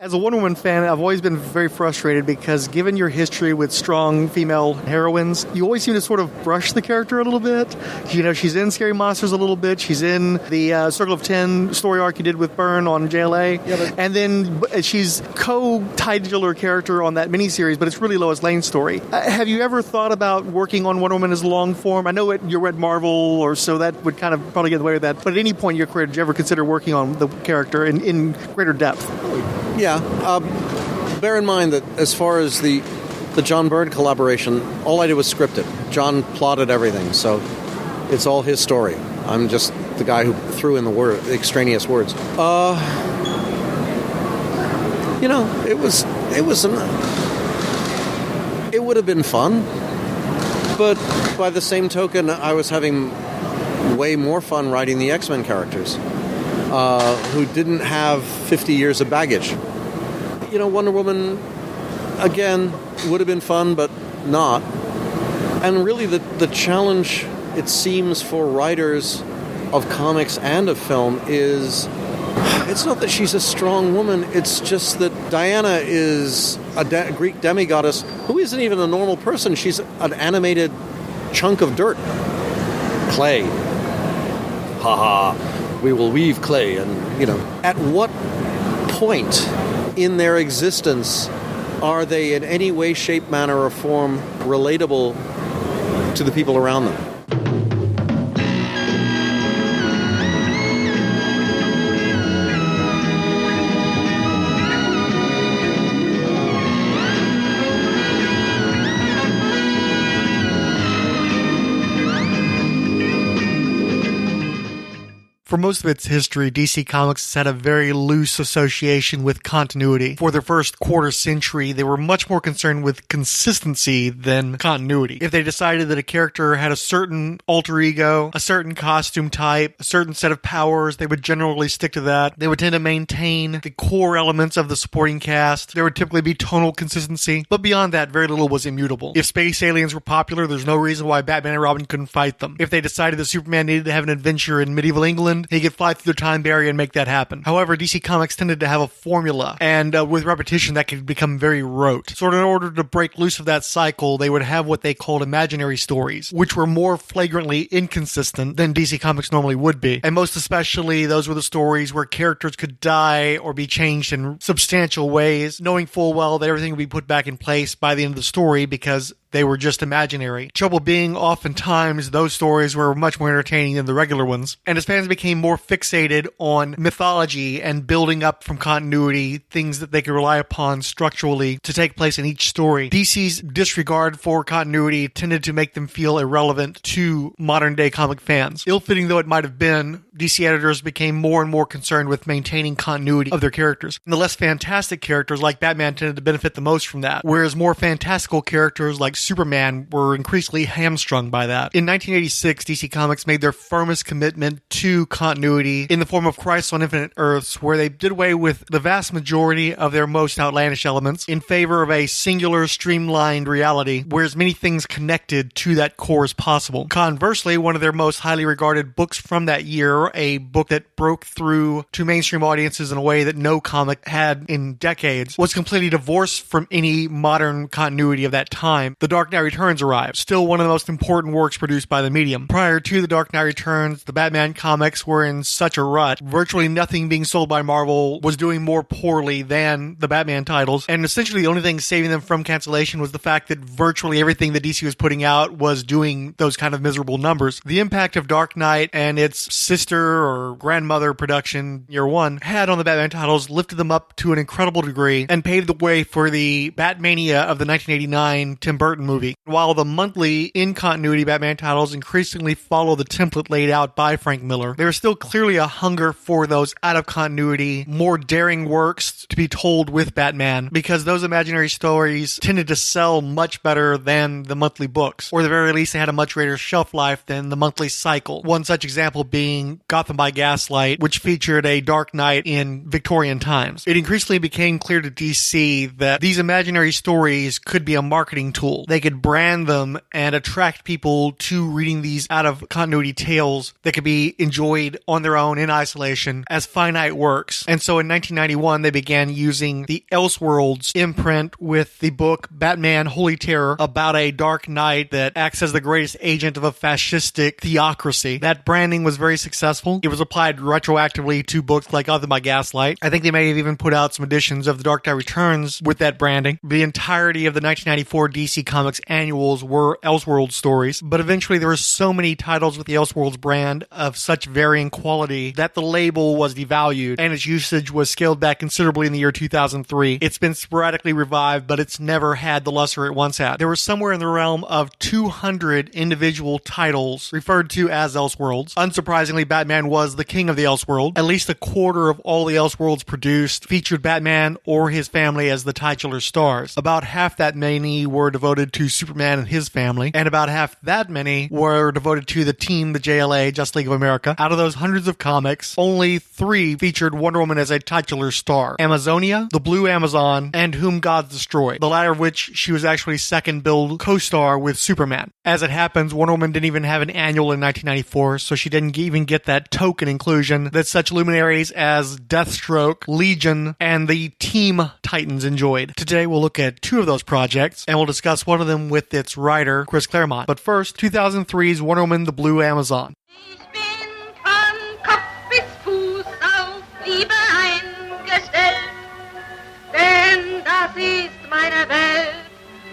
As a Wonder Woman fan, I've always been very frustrated because given your history with strong female heroines, you always seem to sort of brush the character a little bit. You know, she's in Scary Monsters a little bit. She's in the Circle of 10 story arc you did with Byrne on JLA. Yeah, and then she's co-titular character on that miniseries, but it's really Lois Lane's story. Have you ever thought about working on Wonder Woman as long form? I know you read Marvel, or so that would kind of probably get in the way of that. But at any point in your career, did you ever consider working on the character in greater depth? Yeah. Bear in mind that as far as the John Byrne collaboration, all I did was script it. John plotted everything, so it's all his story. I'm just the guy who threw in the extraneous words. It would have been fun, but by the same token, I was having way more fun writing the X-Men characters, who didn't have 50 years of baggage. Wonder Woman, again, would have been fun, but not. And really the challenge, it seems, for writers of comics and of film is, it's not that she's a strong woman, it's just that Diana is a Greek demigoddess who isn't even a normal person. She's an animated chunk of dirt. Clay. Ha ha. We will weave clay. And, at what point in their existence are they in any way, shape, manner, or form relatable to the people around them? For most of its history, DC Comics has had a very loose association with continuity. For their first quarter century, they were much more concerned with consistency than continuity. If they decided that a character had a certain alter ego, a certain costume type, a certain set of powers, they would generally stick to that. They would tend to maintain the core elements of the supporting cast. There would typically be tonal consistency, but beyond that, very little was immutable. If space aliens were popular, there's no reason why Batman and Robin couldn't fight them. If they decided that Superman needed to have an adventure in medieval England, he could fly through the time barrier and make that happen. However, DC Comics tended to have a formula, and with repetition, that could become very rote. So in order to break loose of that cycle, they would have what they called imaginary stories, which were more flagrantly inconsistent than DC Comics normally would be. And most especially, those were the stories where characters could die or be changed in substantial ways, knowing full well that everything would be put back in place by the end of the story because they were just imaginary. Trouble being, oftentimes, those stories were much more entertaining than the regular ones. And as fans became more fixated on mythology and building up from continuity, things that they could rely upon structurally to take place in each story, DC's disregard for continuity tended to make them feel irrelevant to modern-day comic fans. Ill-fitting though it might have been, DC editors became more and more concerned with maintaining continuity of their characters. And the less fantastic characters, like Batman, tended to benefit the most from that, whereas more fantastical characters like Superman were increasingly hamstrung by that. In 1986, DC Comics made their firmest commitment to continuity in the form of Crisis on Infinite Earths, where they did away with the vast majority of their most outlandish elements in favor of a singular, streamlined reality, where as many things connected to that core as possible. Conversely, one of their most highly regarded books from that year, a book that broke through to mainstream audiences in a way that no comic had in decades, was completely divorced from any modern continuity of that time. The Dark Knight Returns arrived, still one of the most important works produced by the medium. Prior to The Dark Knight Returns, the Batman comics were in such a rut. Virtually nothing being sold by Marvel was doing more poorly than the Batman titles, and essentially the only thing saving them from cancellation was the fact that virtually everything that DC was putting out was doing those kind of miserable numbers. The impact of Dark Knight and its sister or grandmother production, Year One, had on the Batman titles lifted them up to an incredible degree and paved the way for the Batmania of the 1989 Tim Burton movie. While the monthly in-continuity Batman titles increasingly follow the template laid out by Frank Miller, there is still clearly a hunger for those out-of-continuity, more daring works to be told with Batman, because those imaginary stories tended to sell much better than the monthly books, or at the very least they had a much greater shelf life than the monthly cycle. One such example being Gotham by Gaslight, which featured a Dark Knight in Victorian times. It increasingly became clear to DC that these imaginary stories could be a marketing tool. they could brand them and attract people to reading these out-of-continuity tales that could be enjoyed on their own in isolation as finite works. And so in 1991, they began using the Elseworlds imprint with the book Batman Holy Terror, about a dark knight that acts as the greatest agent of a fascistic theocracy. That branding was very successful. It was applied retroactively to books like Other by Gaslight. I think they may have even put out some editions of The Dark Knight Returns with that branding. The entirety of the 1994 DC Comics annuals were Elseworlds stories, but eventually there were so many titles with the Elseworlds brand of such varying quality that the label was devalued and its usage was scaled back considerably in the year 2003. It's been sporadically revived, but it's never had the luster it once had. There was somewhere in the realm of 200 individual titles referred to as Elseworlds. Unsurprisingly, Batman was the king of the Elseworld. At least a quarter of all the Elseworlds produced featured Batman or his family as the titular stars. About half that many were devoted to Superman and his family, and about half that many were devoted to the team, the JLA, Justice League of America. Out of those hundreds of comics, only 3 featured Wonder Woman as a titular star: Amazonia, the Blue Amazon, and Whom Gods Destroy, the latter of which she was actually second billed co-star with Superman. As it happens, Wonder Woman didn't even have an annual in 1994, so she didn't even get that token inclusion that such luminaries as Deathstroke, Legion, and the Team Titans enjoyed. Today we'll look at 2 of those projects, and we'll discuss one of them with its writer, Chris Claremont. But first, 2003's Wonder Woman, the Blue Amazon. Ich bin von Kopf bis Fuß auf Liebe eingestellt, denn das ist meine Welt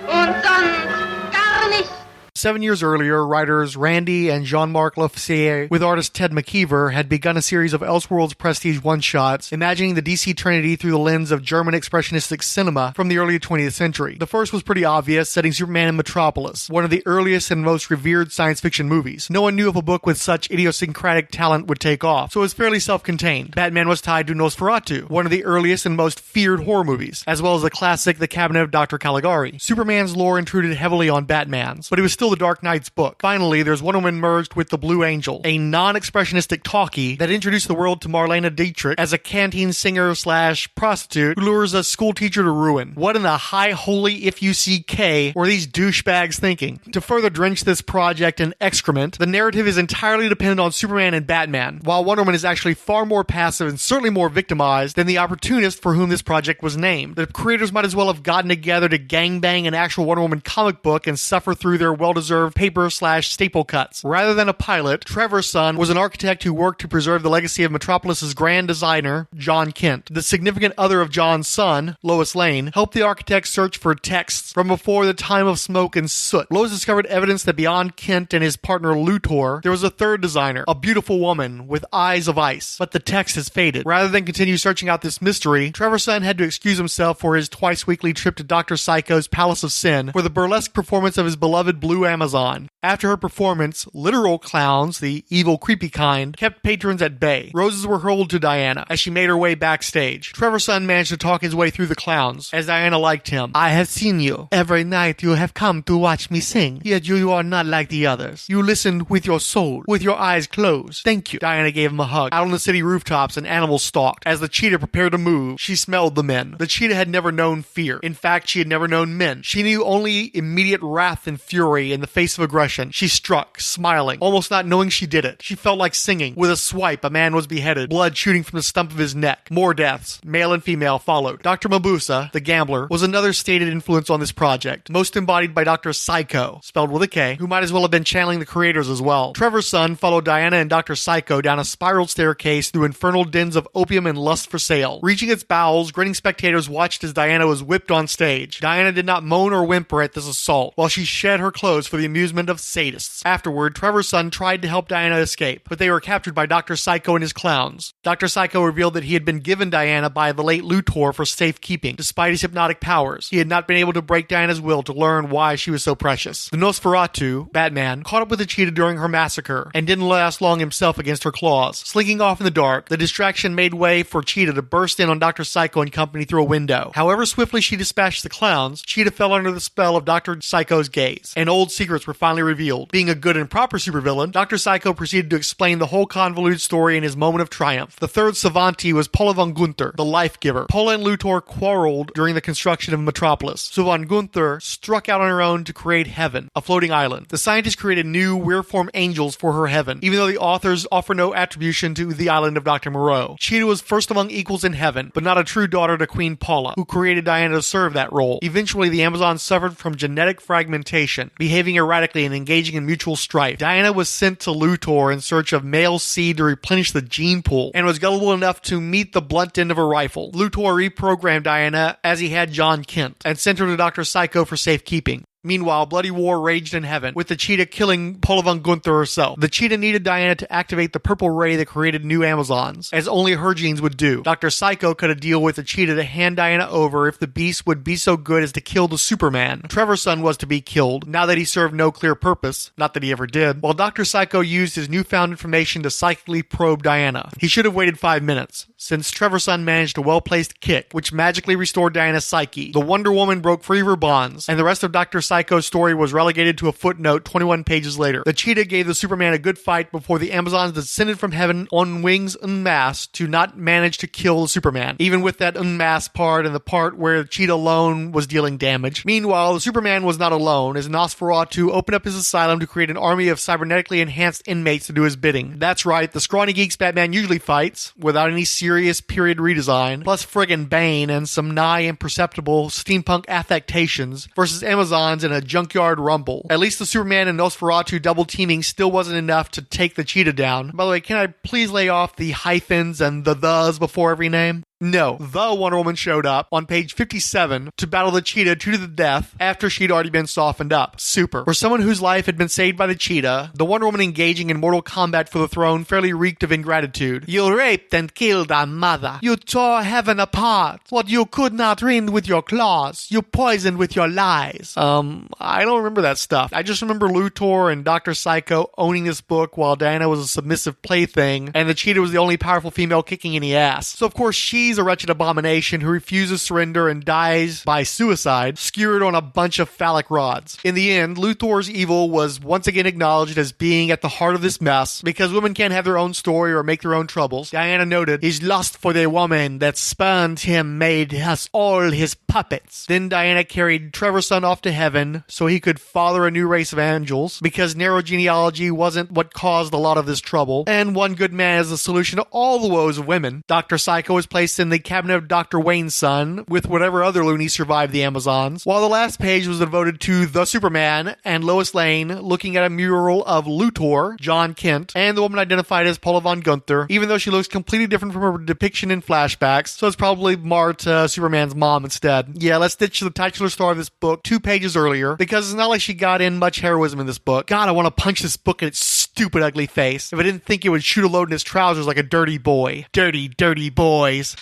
und sonst gar nichts. 7 years earlier, writers Randy and Jean-Marc Lofficier with artist Ted McKeever had begun a series of Elseworlds prestige one-shots, imagining the DC Trinity through the lens of German expressionistic cinema from the early 20th century. The first was pretty obvious, setting Superman in Metropolis, one of the earliest and most revered science fiction movies. No one knew if a book with such idiosyncratic talent would take off, so it was fairly self-contained. Batman was tied to Nosferatu, one of the earliest and most feared horror movies, as well as the classic The Cabinet of Dr. Caligari. Superman's lore intruded heavily on Batman's, but it was still the Dark Knight's book. Finally, there's Wonder Woman merged with the Blue Angel, a non-expressionistic talkie that introduced the world to Marlena Dietrich as a canteen singer/prostitute who lures a school teacher to ruin. What in the high holy if-you-see-K were these douchebags thinking? To further drench this project in excrement, the narrative is entirely dependent on Superman and Batman, while Wonder Woman is actually far more passive and certainly more victimized than the opportunist for whom this project was named. The creators might as well have gotten together to gangbang an actual Wonder Woman comic book and suffer through their well-deserved paper/staple cuts. Rather than a pilot, Trevor's son was an architect who worked to preserve the legacy of Metropolis's grand designer, John Kent. The significant other of John's son, Lois Lane, helped the architect search for texts from before the time of smoke and soot. Lois discovered evidence that beyond Kent and his partner Luthor, there was a third designer, a beautiful woman with eyes of ice. But the text has faded. Rather than continue searching out this mystery, Trevor's son had to excuse himself for his twice-weekly trip to Dr. Psycho's Palace of Sin for the burlesque performance of his beloved Blue Amazon. After her performance, literal clowns, the evil, creepy kind, kept patrons at bay. Roses were hurled to Diana as she made her way backstage. Trevor's son managed to talk his way through the clowns, as Diana liked him. "I have seen you. Every night you have come to watch me sing, yet you are not like the others. You listened with your soul, with your eyes closed. Thank you." Diana gave him a hug. Out on the city rooftops, an animal stalked. As the cheetah prepared to move, she smelled the men. The cheetah had never known fear. In fact, she had never known men. She knew only immediate wrath and fury in the face of aggression. She struck, smiling, almost not knowing she did it. She felt like singing. With a swipe, a man was beheaded, blood shooting from the stump of his neck. More deaths, male and female, followed. Dr. Mabusa, the gambler, was another stated influence on this project, most embodied by Dr. Psycho, spelled with a K, who might as well have been channeling the creators as well. Trevor's son followed Diana and Dr. Psycho down a spiral staircase through infernal dens of opium and lust for sale. Reaching its bowels, grinning spectators watched as Diana was whipped on stage. Diana did not moan or whimper at this assault, while she shed her clothes for the amusement of sadists. Afterward, Trevor's son tried to help Diana escape, but they were captured by Dr. Psycho and his clowns. Dr. Psycho revealed that he had been given Diana by the late Luthor for safekeeping. Despite his hypnotic powers, he had not been able to break Diana's will to learn why she was so precious. The Nosferatu, Batman, caught up with the cheetah during her massacre and didn't last long himself against her claws. Slinking off in the dark, the distraction made way for Cheetah to burst in on Dr. Psycho and company through a window. However swiftly she dispatched the clowns, Cheetah fell under the spell of Dr. Psycho's gaze, and old secrets were finally revealed. Being a good and proper supervillain, Dr. Psycho proceeded to explain the whole convoluted story in his moment of triumph. The third Savanti was Paula von Gunther, the life giver. Paula and Luthor quarreled during the construction of Metropolis. So von Gunther struck out on her own to create Heaven, a floating island. The scientist created new, weird-form angels for her heaven, even though the authors offer no attribution to the island of Dr. Moreau. Cheetah was first among equals in heaven, but not a true daughter to Queen Paula, who created Diana to serve that role. Eventually, the Amazons suffered from genetic fragmentation, behaving erratically and engaging in mutual strife. Diana was sent to Luthor in search of male seed to replenish the gene pool, and was gullible enough to meet the blunt end of a rifle. Luthor reprogrammed Diana as he had John Kent, and sent her to Dr. Psycho for safekeeping. Meanwhile, bloody war raged in heaven, with the Cheetah killing Paula von Gunther herself. The Cheetah needed Diana to activate the purple ray that created new Amazons, as only her genes would do. Dr. Psycho cut a deal with the Cheetah to hand Diana over if the Beast would be so good as to kill the Superman. Trevor's son was to be killed, now that he served no clear purpose, not that he ever did, while Dr. Psycho used his newfound information to psychically probe Diana. He should have waited 5 minutes, since Trevor's son managed a well-placed kick, which magically restored Diana's psyche. The Wonder Woman broke free of her bonds, and the rest of Dr. Psycho's story was relegated to a footnote 21 pages later. The Cheetah gave the Superman a good fight before the Amazons descended from heaven on wings en masse to not manage to kill the Superman, even with that en masse part and the part where the Cheetah alone was dealing damage. Meanwhile, the Superman was not alone, as Nosferatu opened up his asylum to create an army of cybernetically enhanced inmates to do his bidding. That's right, the scrawny geeks Batman usually fights, without any serious period redesign, plus friggin' Bane and some nigh imperceptible steampunk affectations, versus Amazons in a junkyard rumble. At least the Superman and Nosferatu double teaming still wasn't enough to take the Cheetah down. By the way, can I please lay off the hyphens and the thes before every name? No, the Wonder Woman showed up on page 57 to battle the Cheetah to the death after she'd already been softened up. Super. For someone whose life had been saved by the Cheetah, the Wonder Woman engaging in mortal combat for the throne fairly reeked of ingratitude. You raped and killed our mother. You tore heaven apart. What you could not rend with your claws, you poisoned with your lies. I don't remember that stuff. I just remember Luthor and Dr. Psycho owning this book while Diana was a submissive plaything, and the Cheetah was the only powerful female kicking any ass. So of course she's a wretched abomination who refuses surrender and dies by suicide, skewered on a bunch of phallic rods. In the end, Luthor's evil was once again acknowledged as being at the heart of this mess, because women can't have their own story or make their own troubles. Diana noted, his lust for the woman that spurned him made us all his puppets. Then Diana carried Trevor's son off to heaven so he could father a new race of angels, because narrow genealogy wasn't what caused a lot of this trouble, and one good man is the solution to all the woes of women. Dr. Psycho was placed in the cabinet of Dr. Wayne's son, with whatever other loony survived the Amazons, while the last page was devoted to the Superman and Lois Lane looking at a mural of Luthor, John Kent, and the woman identified as Paula von Gunther, even though she looks completely different from her depiction in flashbacks, so it's probably Marta, Superman's mom, instead. Yeah, let's ditch the titular star of this book 2 pages earlier, because it's not like she got in much heroism in this book. God, I want to punch this book in its stupid ugly face if I didn't think it would shoot a load in his trousers like a dirty boy. Dirty, dirty boys.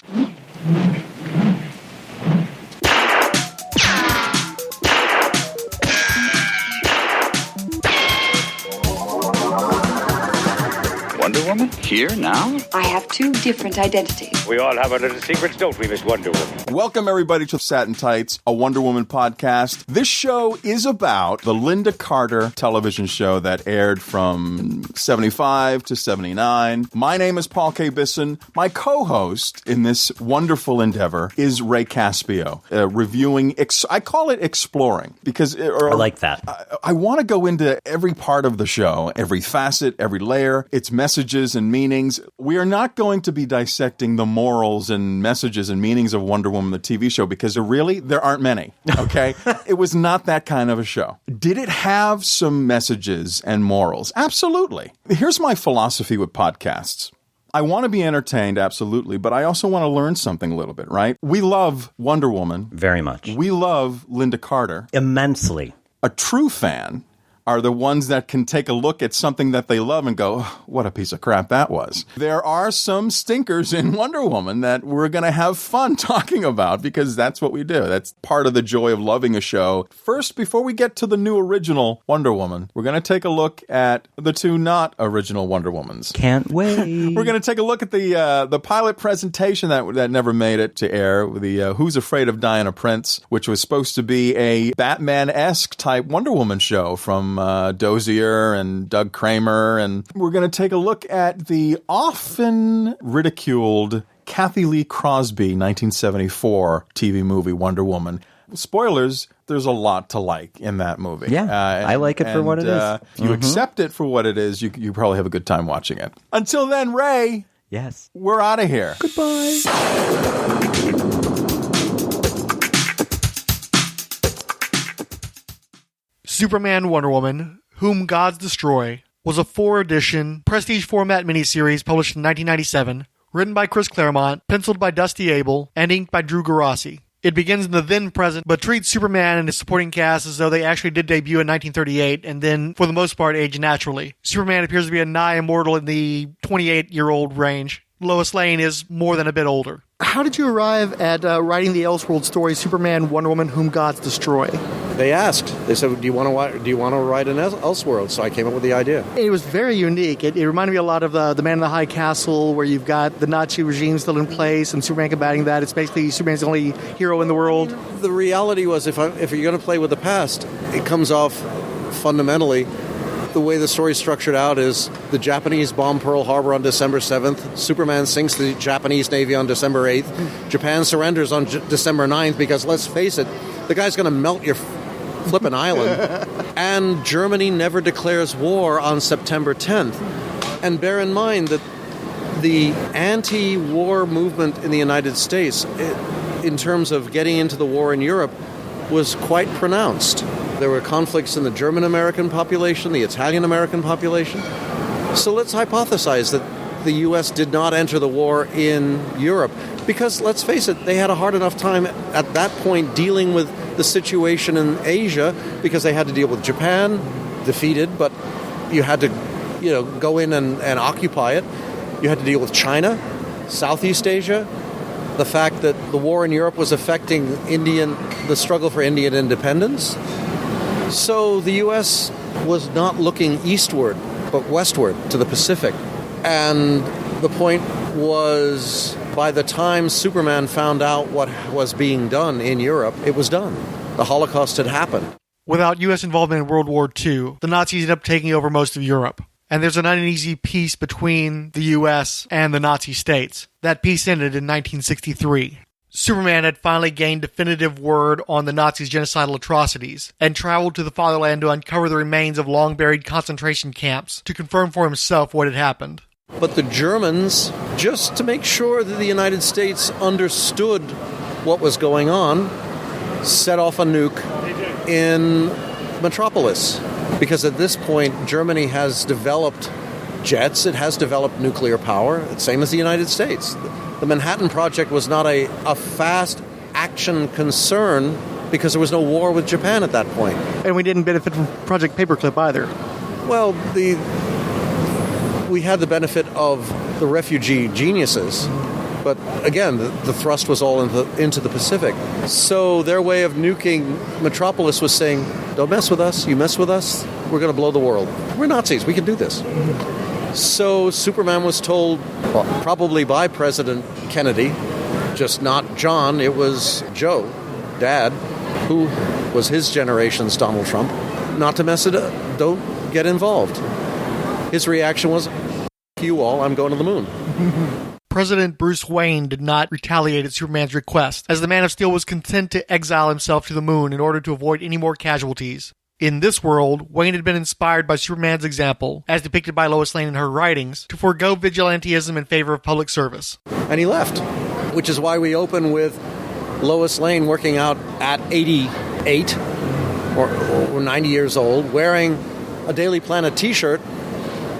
Wonder Woman? Here now? I have 2 different identities. We all have our little secrets, don't we, Miss Wonder Woman? Welcome, everybody, to Satin Tights, a Wonder Woman podcast. This show is about the Linda Carter television show that aired from 75 to 79. My name is Paul K. Bisson. My co-host in this wonderful endeavor is Ray Caspio, reviewing, I call it exploring, because... I like that. I want to go into every part of the show, every facet, every layer, its messages and meanings. We are not going to be dissecting the morals and messages and meanings of Wonder Woman, the TV show, because there aren't many, okay? It was not that kind of a show. Did it have some messages and morals? Absolutely. Here's my philosophy with podcasts. I want to be entertained, absolutely, but I also want to learn something a little bit, right? We love Wonder Woman. Very much. We love Linda Carter. Immensely. A true fan are the ones that can take a look at something that they love and go, oh, what a piece of crap that was. There are some stinkers in Wonder Woman that we're going to have fun talking about, because that's what we do. That's part of the joy of loving a show. First, before we get to the new original Wonder Woman, we're going to take a look at the 2 not original Wonder Womans. Can't wait. We're going to take a look at the pilot presentation that never made it to air, the Who's Afraid of Diana Prince, which was supposed to be a Batman-esque type Wonder Woman show from from Dozier and Doug Kramer. And we're going to take a look at the often ridiculed Kathy Lee Crosby 1974 TV movie Wonder Woman. Spoilers, there's a lot to like in that movie. Yeah, I like it for what it is. If you accept it for what it is, you probably have a good time watching it. Until then, Ray, Yes. we're out of here. Goodbye. Superman Wonder Woman, Whom Gods Destroy, was a 4-edition, prestige format miniseries published in 1997, written by Chris Claremont, penciled by Dusty Abel, and inked by Drew Garassi. It begins in the then-present, but treats Superman and his supporting cast as though they actually did debut in 1938, and then, for the most part, age naturally. Superman appears to be a nigh immortal in the 28-year-old range. Lois Lane is more than a bit older. How did you arrive at writing the Elseworld story, Superman, Wonder Woman, Whom Gods Destroy? They asked. They said, "Do you want to write an Elseworld?" So I came up with the idea. It was very unique. It reminded me a lot of The Man in the High Castle, where you've got the Nazi regime still in place and Superman combating that. It's basically Superman's the only hero in the world. The reality was, if you're going to play with the past, it comes off fundamentally. The way the story's structured out is the Japanese bomb Pearl Harbor on December 7th. Superman sinks the Japanese Navy on December 8th. Japan surrenders on December 9th because, let's face it, the guy's going to melt your flippin' island. And Germany never declares war on September 10th. And bear in mind that the anti-war movement in the United States, in terms of getting into the war in Europe, was quite pronounced. There were conflicts in the German-American population, the Italian-American population. So let's hypothesize that the U.S. did not enter the war in Europe because, let's face it, they had a hard enough time at that point dealing with the situation in Asia because they had to deal with Japan, defeated, but you had to, go in and occupy it. You had to deal with China, Southeast Asia, the fact that the war in Europe was affecting the struggle for Indian independence. So the U.S. was not looking eastward, but westward to the Pacific. And the point was, by the time Superman found out what was being done in Europe, it was done. The Holocaust had happened. Without U.S. involvement in World War II, the Nazis ended up taking over most of Europe. And there's an uneasy peace between the U.S. and the Nazi states. That peace ended in 1963. Superman had finally gained definitive word on the Nazis' genocidal atrocities, and traveled to the fatherland to uncover the remains of long-buried concentration camps to confirm for himself what had happened. But the Germans, just to make sure that the United States understood what was going on, set off a nuke in Metropolis. Because at this point, Germany has developed jets, it has developed nuclear power, same as the United States. The Manhattan Project was not a fast action concern because there was no war with Japan at that point. And we didn't benefit from Project Paperclip either. Well, we had the benefit of the refugee geniuses, but again, the thrust was all into the Pacific. So their way of nuking Metropolis was saying, don't mess with us, you mess with us, we're going to blow the world. We're Nazis, we can do this. So Superman was told, probably by President Kennedy, just not John, it was Joe, Dad, who was his generation's Donald Trump, not to mess it up, don't get involved. His reaction was, you all, I'm going to the moon. President Bruce Wayne did not retaliate at Superman's request, as the Man of Steel was content to exile himself to the moon in order to avoid any more casualties. In this world, Wayne had been inspired by Superman's example, as depicted by Lois Lane in her writings, to forego vigilantism in favor of public service. And he left, which is why we open with Lois Lane working out at 88 or 90 years old, wearing a Daily Planet t-shirt,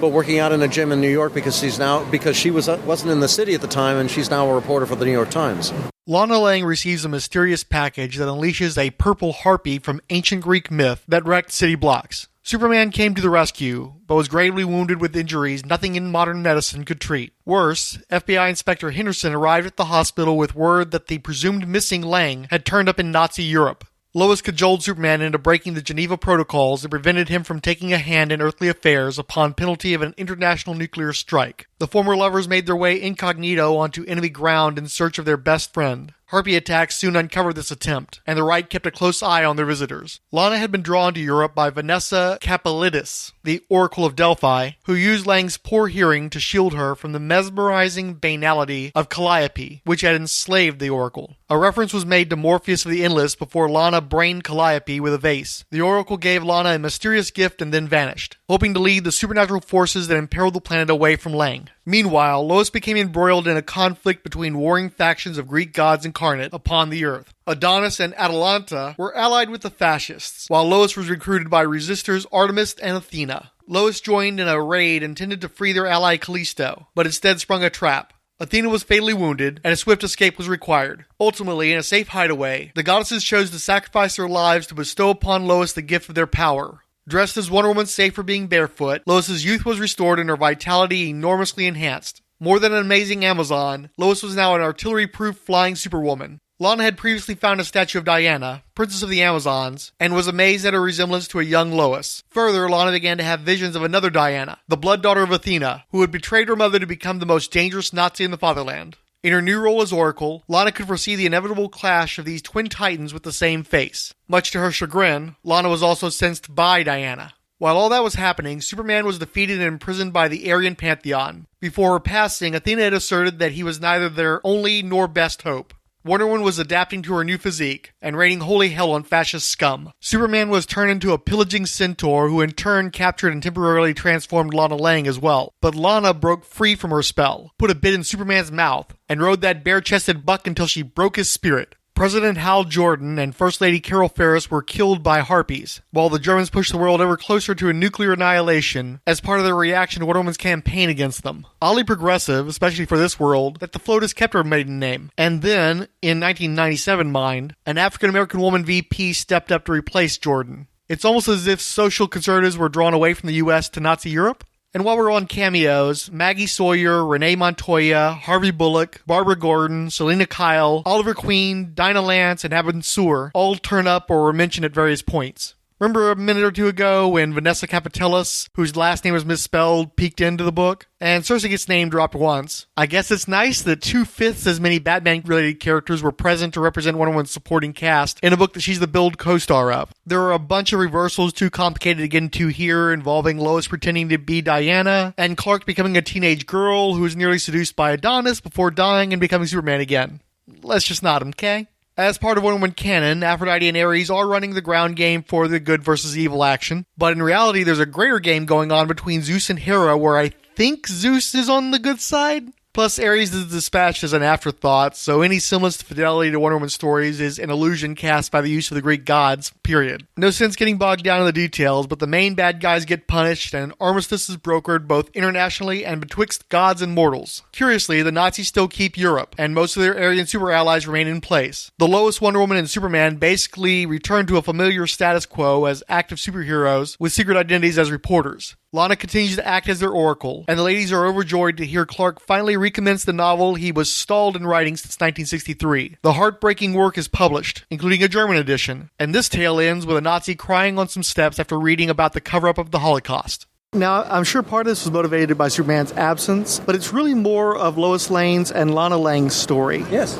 but working out in a gym in New York because she wasn't in the city at the time, and she's now a reporter for the New York Times. Lana Lang receives a mysterious package that unleashes a purple harpy from ancient Greek myth that wrecked city blocks. Superman came to the rescue, but was gravely wounded with injuries nothing in modern medicine could treat. Worse, FBI Inspector Henderson arrived at the hospital with word that the presumed missing Lang had turned up in Nazi Europe. Lois cajoled Superman into breaking the Geneva Protocols that prevented him from taking a hand in earthly affairs upon penalty of an international nuclear strike. The former lovers made their way incognito onto enemy ground in search of their best friend. Harpy attacks soon uncovered this attempt, and the Reich kept a close eye on their visitors. Lana had been drawn to Europe by Vanessa Capelidis, the Oracle of Delphi, who used Lang's poor hearing to shield her from the mesmerizing banality of Calliope, which had enslaved the Oracle. A reference was made to Morpheus of the Endless before Lana brained Calliope with a vase. The Oracle gave Lana a mysterious gift and then vanished, hoping to lead the supernatural forces that imperiled the planet away from Lang. Meanwhile, Lois became embroiled in a conflict between warring factions of Greek gods incarnate upon the Earth. Adonis and Atalanta were allied with the fascists, while Lois was recruited by resistors Artemis and Athena. Lois joined in a raid intended to free their ally Callisto, but instead sprung a trap. Athena was fatally wounded, and a swift escape was required. Ultimately, in a safe hideaway, the goddesses chose to sacrifice their lives to bestow upon Lois the gift of their power. Dressed as Wonder Woman save for being barefoot, Lois's youth was restored and her vitality enormously enhanced. More than an amazing Amazon, Lois was now an artillery-proof flying superwoman. Lana had previously found a statue of Diana, Princess of the Amazons, and was amazed at her resemblance to a young Lois. Further, Lana began to have visions of another Diana, the blood daughter of Athena, who had betrayed her mother to become the most dangerous Nazi in the fatherland. In her new role as Oracle, Lana could foresee the inevitable clash of these twin titans with the same face. Much to her chagrin, Lana was also sensed by Diana. While all that was happening, Superman was defeated and imprisoned by the Aryan Pantheon. Before her passing, Athena had asserted that he was neither their only nor best hope. Wonder Woman was adapting to her new physique and raining holy hell on fascist scum. Superman was turned into a pillaging centaur who in turn captured and temporarily transformed Lana Lang as well. But Lana broke free from her spell, put a bit in Superman's mouth, and rode that bare-chested buck until she broke his spirit. President Hal Jordan and First Lady Carol Ferris were killed by harpies, while the Germans pushed the world ever closer to a nuclear annihilation as part of their reaction to Wonder Woman's campaign against them. Oddly progressive, especially for this world, that the FLOTUS kept her maiden name. And then, in 1997 mind, an African-American woman VP stepped up to replace Jordan. It's almost as if social conservatives were drawn away from the US to Nazi Europe. And while we're on cameos, Maggie Sawyer, Renee Montoya, Harvey Bullock, Barbara Gordon, Selena Kyle, Oliver Queen, Dinah Lance, and Abin Sur all turn up or were mentioned at various points. Remember a minute or two ago when Vanessa Capitelis, whose last name was misspelled, peeked into the book? And Cersei gets name dropped once. I guess it's nice that 2/5 as many Batman-related characters were present to represent Wonder Woman's supporting cast in a book that she's the billed co-star of. There are a bunch of reversals too complicated to get into here, involving Lois pretending to be Diana, and Clark becoming a teenage girl who was nearly seduced by Adonis before dying and becoming Superman again. Let's just nod him, okay? As part of Wonder Woman canon, Aphrodite and Ares are running the ground game for the good versus evil action, but in reality there's a greater game going on between Zeus and Hera where I think Zeus is on the good side. Plus, Ares is dispatched as an afterthought, so any semblance to fidelity to Wonder Woman stories is an illusion cast by the use of the Greek gods, period. No sense getting bogged down in the details, but the main bad guys get punished, and an armistice is brokered both internationally and betwixt gods and mortals. Curiously, the Nazis still keep Europe, and most of their Aryan super allies remain in place. The Lois, Wonder Woman, and Superman basically return to a familiar status quo as active superheroes with secret identities as reporters. Lana continues to act as their oracle, and the ladies are overjoyed to hear Clark finally recommence the novel he was stalled in writing since 1963. The heartbreaking work is published, including a German edition, and this tale ends with a Nazi crying on some steps after reading about the cover-up of the Holocaust. Now, I'm sure part of this was motivated by Superman's absence, but it's really more of Lois Lane's and Lana Lang's story. Yes,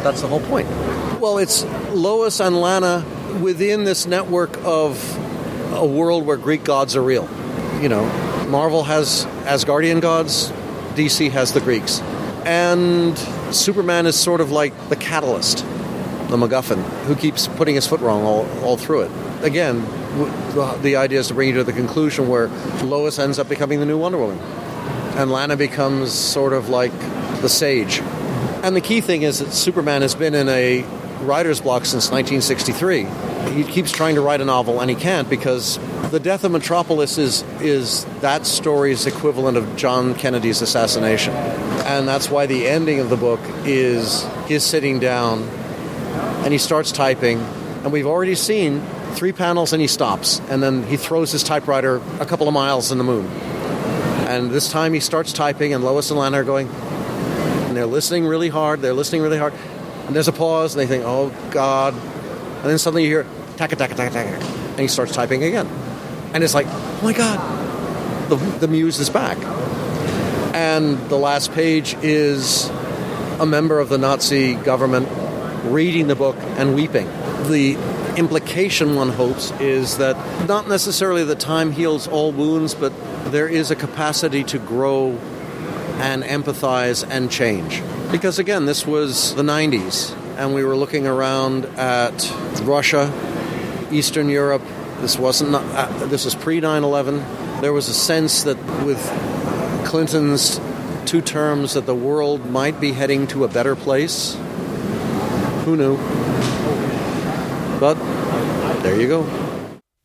that's the whole point. Well, it's Lois and Lana within this network of a world where Greek gods are real. You know, Marvel has Asgardian gods, DC has the Greeks. And Superman is sort of like the catalyst, the MacGuffin, who keeps putting his foot wrong all through it. Again, the idea is to bring you to the conclusion where Lois ends up becoming the new Wonder Woman. And Lana becomes sort of like the sage. And the key thing is that Superman has been in a writer's block since 1963. He keeps trying to write a novel, and he can't because the death of Metropolis is that story's equivalent of John Kennedy's assassination. And that's why the ending of the book is his sitting down, and he starts typing, and we've already seen 3 panels, and he stops, and then he throws his typewriter a couple of miles in the moon. And this time he starts typing, and Lois and Lana are going, and they're listening really hard, and there's a pause, and they think, oh, God. And then suddenly you hear, taka, taka, taka, taka, and he starts typing again. And it's like, oh, my God, the muse is back. And the last page is a member of the Nazi government reading the book and weeping. The implication, one hopes, is that not necessarily that time heals all wounds, but there is a capacity to grow and empathize and change. Because again, this was the 90s, and we were looking around at Russia, Eastern Europe. This was pre 9/11. There was a sense that with Clinton's 2 terms that the world might be heading to a better place. Who knew? But there you go.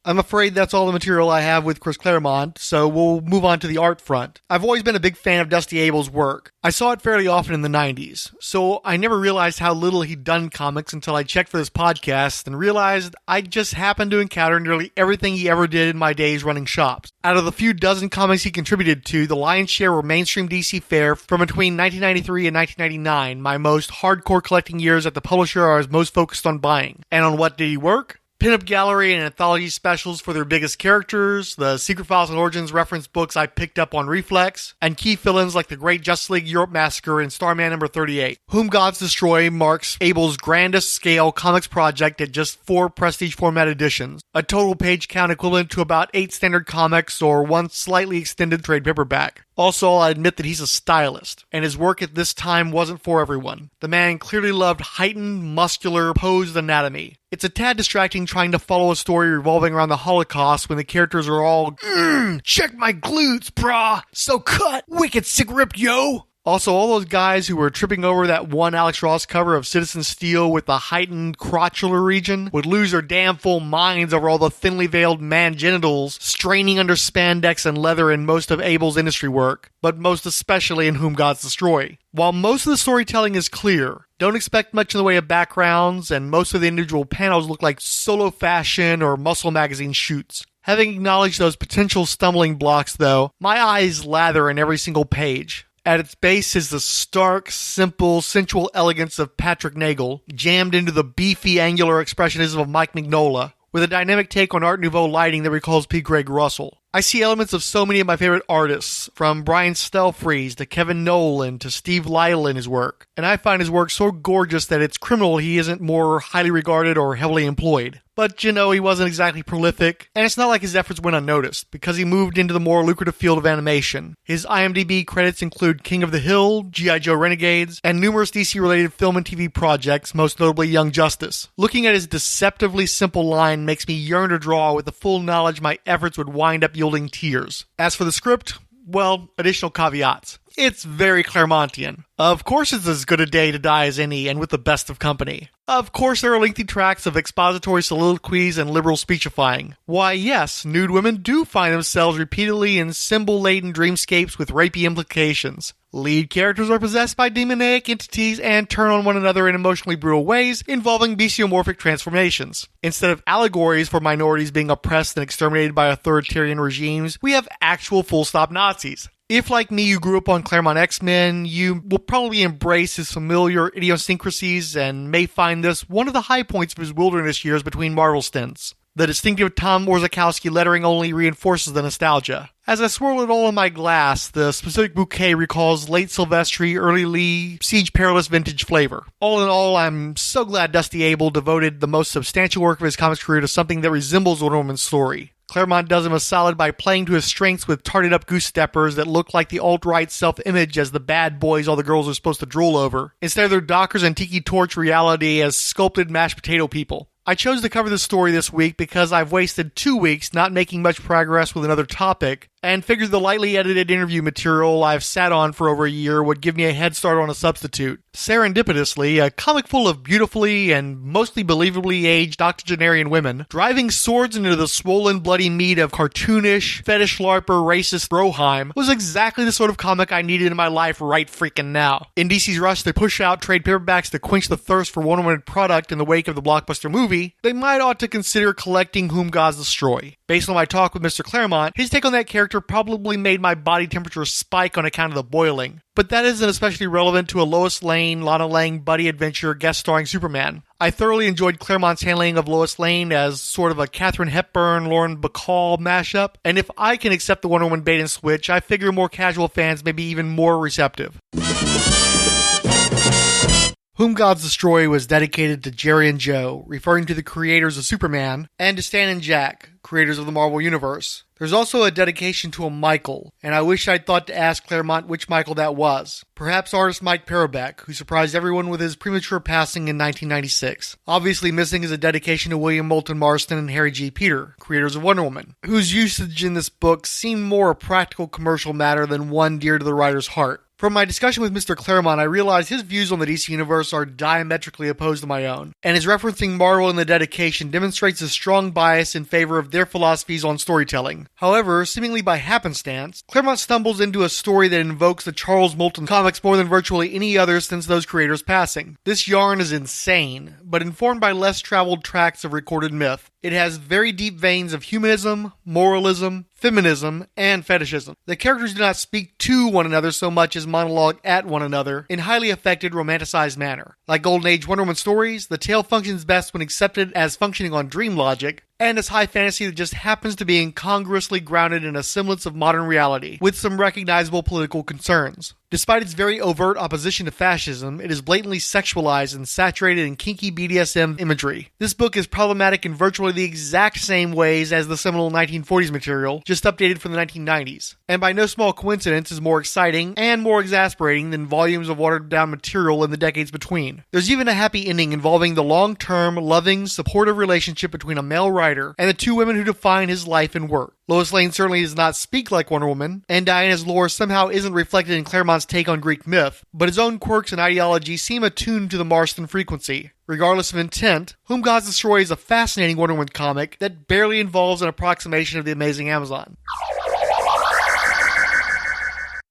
I'm afraid that's all the material I have with Chris Claremont, so we'll move on to the art front. I've always been a big fan of Dusty Abel's work. I saw it fairly often in the 90s, so I never realized how little he'd done comics until I checked for this podcast and realized I just happened to encounter nearly everything he ever did in my days running shops. Out of the few dozen comics he contributed to, the lion's share were mainstream DC fare from between 1993 and 1999, my most hardcore collecting years at the publisher I was most focused on buying. And on what did he work? Pinup Gallery and anthology specials for their biggest characters, the Secret Files and Origins reference books I picked up on Reflex, and key fill-ins like the Great Justice League Europe Massacre and Starman number 38. Whom Gods Destroy marks Abel's grandest scale comics project at just 4 prestige format editions, a total page count equivalent to about 8 standard comics or 1 slightly extended trade paperback. Also, I'll admit that he's a stylist, and his work at this time wasn't for everyone. The man clearly loved heightened, muscular, posed anatomy. It's a tad distracting trying to follow a story revolving around the Holocaust when the characters are all, check my glutes, brah, so cut, wicked sick ripped, yo! Also, all those guys who were tripping over that one Alex Ross cover of Citizen Steel with the heightened crotchular region would lose their damn full minds over all the thinly veiled man genitals straining under spandex and leather in most of Abel's industry work, but most especially in Whom Gods Destroy. While most of the storytelling is clear, don't expect much in the way of backgrounds, and most of the individual panels look like solo fashion or muscle magazine shoots. Having acknowledged those potential stumbling blocks, though, my eyes lather in every single page. At its base is the stark, simple, sensual elegance of Patrick Nagel, jammed into the beefy, angular expressionism of Mike Mignola, with a dynamic take on Art Nouveau lighting that recalls P. Greg Russell. I see elements of so many of my favorite artists, from Brian Stelfreeze to Kevin Nolan to Steve Lyle in his work, and I find his work so gorgeous that it's criminal he isn't more highly regarded or heavily employed. But, you know, he wasn't exactly prolific, and it's not like his efforts went unnoticed, because he moved into the more lucrative field of animation. His IMDb credits include King of the Hill, G.I. Joe Renegades, and numerous DC-related film and TV projects, most notably Young Justice. Looking at his deceptively simple line makes me yearn to draw with the full knowledge my efforts would wind up yielding tears. As for the script, well, additional caveats. It's very Claremontian. Of course it's as good a day to die as any, and with the best of company. Of course there are lengthy tracks of expository soliloquies and liberal speechifying. Why yes, nude women do find themselves repeatedly in symbol-laden dreamscapes with rapey implications. Lead characters are possessed by demoniac entities and turn on one another in emotionally brutal ways involving bestiomorphic transformations. Instead of allegories for minorities being oppressed and exterminated by authoritarian regimes, we have actual full-stop Nazis. If, like me, you grew up on Claremont X-Men, you will probably embrace his familiar idiosyncrasies and may find this one of the high points of his wilderness years between Marvel stints. The distinctive Tom Orzechowski lettering only reinforces the nostalgia. As I swirl it all in my glass, the specific bouquet recalls late Silvestri, early Lee, Siege Perilous vintage flavor. All in all, I'm so glad Dusty Abel devoted the most substantial work of his comics career to something that resembles Wonder Woman's story. Claremont does him a solid by playing to his strengths with tarted up goose steppers that look like the alt-right self-image as the bad boys all the girls are supposed to drool over, instead of their Dockers and Tiki Torch reality as sculpted mashed potato people. I chose to cover this story this week because I've wasted 2 weeks not making much progress with another topic, and figured the lightly edited interview material I've sat on for over a year would give me a head start on a substitute. Serendipitously, a comic full of beautifully and mostly believably aged octogenarian women driving swords into the swollen bloody meat of cartoonish, fetish larper, racist Broheim was exactly the sort of comic I needed in my life right freaking now. In DC's rush to push out trade paperbacks to quench the thirst for Wonder Woman product in the wake of the blockbuster movie, they might ought to consider collecting Whom Gods Destroy. Based on my talk with Mr. Claremont, his take on that character probably made my body temperature spike on account of the boiling. But that isn't especially relevant to a Lois Lane, Lana Lang buddy adventure guest starring Superman. I thoroughly enjoyed Claremont's handling of Lois Lane as sort of a Katharine Hepburn, Lauren Bacall mashup, and if I can accept the Wonder Woman bait and switch, I figure more casual fans may be even more receptive. Whom Gods Destroy was dedicated to Jerry and Joe, referring to the creators of Superman, and to Stan and Jack, creators of the Marvel Universe. There's also a dedication to a Michael, and I wish I'd thought to ask Claremont which Michael that was. Perhaps artist Mike Parobeck, who surprised everyone with his premature passing in 1996. Obviously missing is a dedication to William Moulton Marston and Harry G. Peter, creators of Wonder Woman, whose usage in this book seemed more a practical commercial matter than one dear to the writer's heart. From my discussion with Mr. Claremont, I realized his views on the DC Universe are diametrically opposed to my own, and his referencing Marvel in the dedication demonstrates a strong bias in favor of their philosophies on storytelling. However, seemingly by happenstance, Claremont stumbles into a story that invokes the Charles Moulton comics more than virtually any other since those creators' passing. This yarn is insane, but informed by less traveled tracks of recorded myth. It has very deep veins of humanism, moralism, feminism, and fetishism. The characters do not speak to one another so much as monologue at one another in highly affected, romanticized manner. Like Golden Age Wonder Woman stories, the tale functions best when accepted as functioning on dream logic, and as high fantasy that just happens to be incongruously grounded in a semblance of modern reality, with some recognizable political concerns. Despite its very overt opposition to fascism, it is blatantly sexualized and saturated in kinky BDSM imagery. This book is problematic in virtually the exact same ways as the seminal 1940s material, just updated for the 1990s, and by no small coincidence is more exciting and more exasperating than volumes of watered-down material in the decades between. There's even a happy ending involving the long-term, loving, supportive relationship between a male writer and the two women who define his life and work. Lois Lane certainly does not speak like Wonder Woman, and Diana's lore somehow isn't reflected in Claremont's take on Greek myth, but his own quirks and ideology seem attuned to the Marston frequency. Regardless of intent, Whom Gods Destroy is a fascinating Wonder Woman comic that barely involves an approximation of the Amazing Amazon.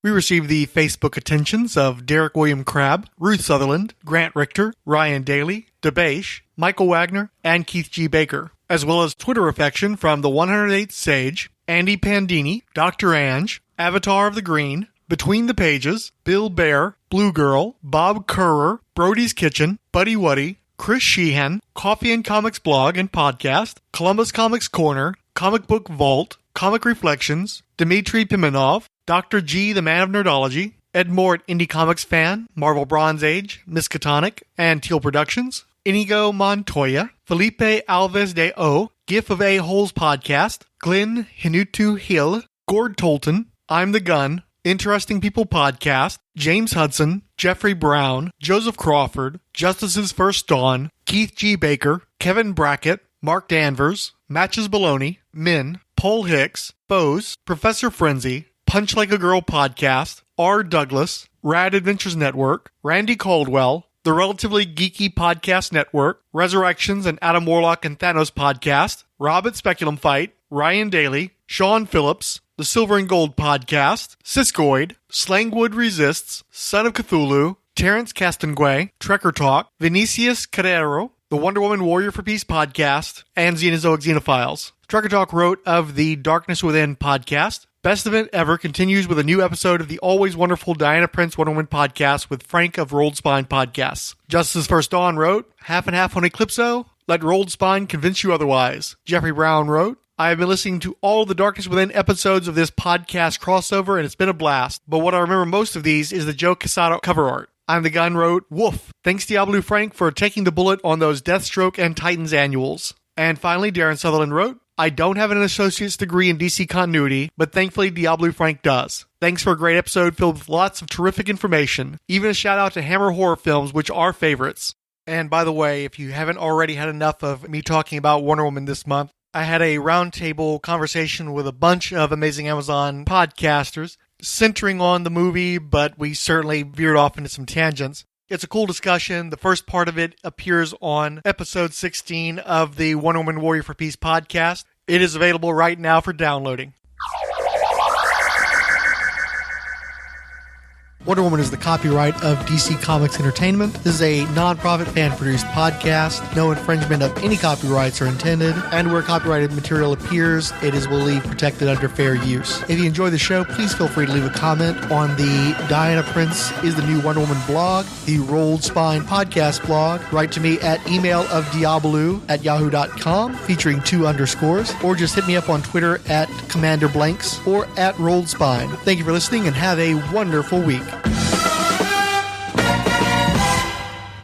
We received the Facebook attentions of Derek William Crabb, Ruth Sutherland, Grant Richter, Ryan Daly, DeBaish, Michael Wagner, and Keith G. Baker, as well as Twitter affection from the 108th Sage, Andy Pandini, Dr. Ange, Avatar of the Green, Between the Pages, Bill Bear, Blue Girl, Bob Currer, Brody's Kitchen, Buddy Wuddy, Chris Sheehan, Coffee and Comics Blog and Podcast, Columbus Comics Corner, Comic Book Vault, Comic Reflections, Dmitry Pimenov, Dr. G, the Man of Nerdology, Ed Moore at Indie Comics Fan, Marvel Bronze Age, Miskatonic, and Teal Productions, Inigo Montoya, Felipe Alves de O, GIF of A-Holes Podcast, Glenn Hinutu Hill, Gord Tolton, I'm the Gun, Interesting People Podcast, James Hudson, Jeffrey Brown, Joseph Crawford, Justice's First Dawn, Keith G. Baker, Kevin Brackett, Mark Danvers, Matches Baloney, Min, Paul Hicks, Bose, Professor Frenzy, Punch Like a Girl Podcast, R. Douglas, Rad Adventures Network, Randy Caldwell, The Relatively Geeky Podcast Network, Resurrections and Adam Warlock and Thanos Podcast, Rob at Speculum Fight, Ryan Daly, Sean Phillips, The Silver and Gold Podcast, Siskoid, Slangwood Resists, Son of Cthulhu, Terrence Castanguay, Trekker Talk, Vinicius Carrero, The Wonder Woman Warrior for Peace Podcast, and Xenozoic Xenophiles. Trekker Talk wrote of the Darkness Within podcast. Best Event Ever continues with a new episode of the always wonderful Diana Prince Wonder Woman podcast with Frank of Rolled Spine Podcasts. Justice's First Dawn wrote, half and half on Eclipso, let Rolled Spine convince you otherwise. Jeffrey Brown wrote, I have been listening to all the Darkness Within episodes of this podcast crossover and it's been a blast, but what I remember most of these is the Joe Quesada cover art. I'm the Gun wrote, woof, thanks Diablo Frank for taking the bullet on those Deathstroke and Titans annuals. And finally, Darren Sutherland wrote, I don't have an associate's degree in DC continuity, but thankfully Diablo Frank does. Thanks for a great episode filled with lots of terrific information. Even a shout out to Hammer Horror Films, which are favorites. And by the way, if you haven't already had enough of me talking about Wonder Woman this month, I had a roundtable conversation with a bunch of Amazing Amazon podcasters centering on the movie, but we certainly veered off into some tangents. It's a cool discussion. The first part of it appears on episode 16 of the Wonder Woman Warrior for Peace podcast. It is available right now for downloading. Wonder Woman is the copyright of DC Comics Entertainment. This is a non-profit fan-produced podcast. No infringement of any copyrights are intended, and where copyrighted material appears, it is believed protected under fair use. If you enjoy the show, please feel free to leave a comment on the Diana Prince is the New Wonder Woman blog, the Rolled Spine podcast blog. Write to me at emailofdiablu@yahoo.com, featuring 2 underscores, or just hit me up on Twitter at Commander Blanks or at Rolled Spine. Thank you for listening and have a wonderful week.